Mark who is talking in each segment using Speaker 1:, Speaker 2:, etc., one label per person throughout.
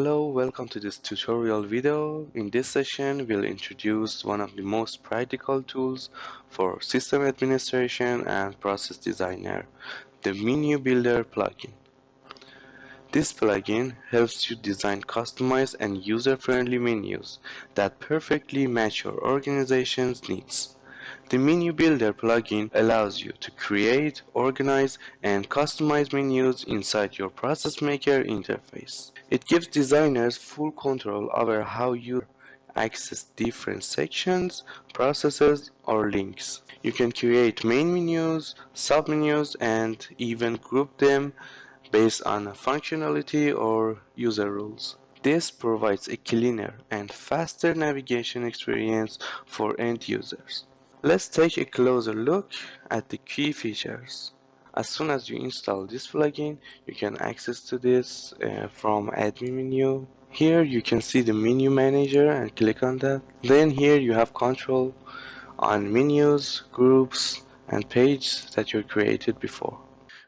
Speaker 1: Hello, welcome to this tutorial video. In this session, we'll introduce one of the most practical tools for system administration and process designer, the Menu Builder plugin. This plugin helps you design customized and user-friendly menus that perfectly match your organization's needs. The Menu Builder plugin allows you to create, organize, and customize menus inside your ProcessMaker interface. It gives designers full control over how you access different sections, processes, or links. You can create main menus, submenus, and even group them based on functionality or user rules. This provides a cleaner and faster navigation experience for end users. Let's take a closer look at the key features. As soon as you install this plugin, you can access to this from admin menu. Here you can see the menu manager and click on that. Then here you have control on menus, groups, and pages that you created before.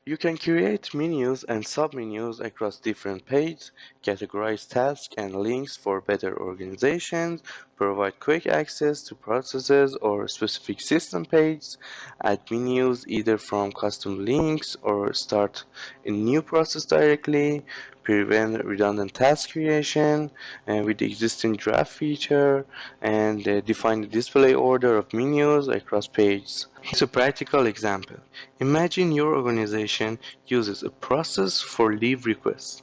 Speaker 1: You can create menus and submenus across different pages, categorize tasks and links for better organization, provide quick access to processes or specific system pages, add menus either from custom links or start a new process directly, prevent redundant task creation with the existing draft feature, and define the display order of menus across pages. Here's a practical example. Imagine your organization uses a process for leave requests.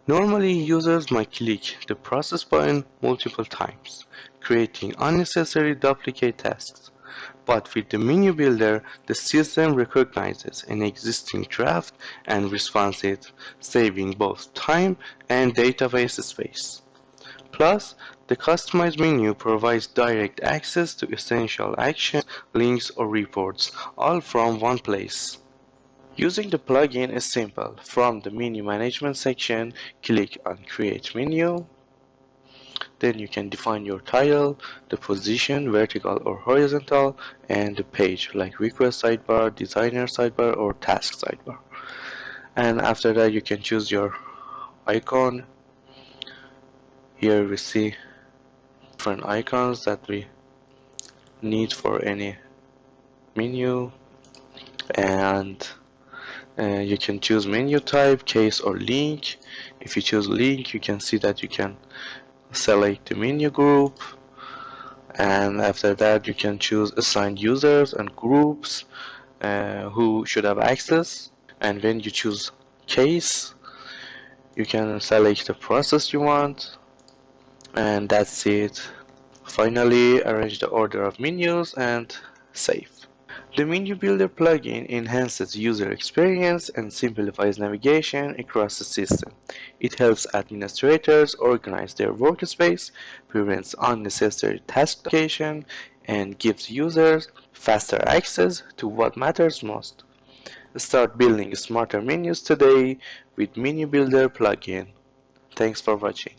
Speaker 1: Normally, users might click the process button multiple times, creating unnecessary duplicate tasks. But with the menu builder, the system recognizes an existing draft and responds it, saving both time and database space. Plus, the customized menu provides direct access to essential actions, links, or reports, all from one place. Using the plugin is simple. From the menu management section, click on Create Menu. Then you can define your title, the position, vertical or horizontal, and the page like request sidebar, designer sidebar, or task sidebar. And after that, you can choose your icon. Here we see different icons that we need for any menu, and you can choose menu type, case, or link. If you choose link, you can see that you can select the menu group, and after that you can choose assigned users and groups who should have access. And when you choose case, you can select the process you want, and that's it. Finally, arrange the order of menus and save. The Menu Builder plugin enhances user experience and simplifies navigation across the system. It helps administrators organize their workspace, prevents unnecessary task duplication, and gives users faster access to what matters most. Start building smarter menus today with Menu Builder plugin. Thanks for watching.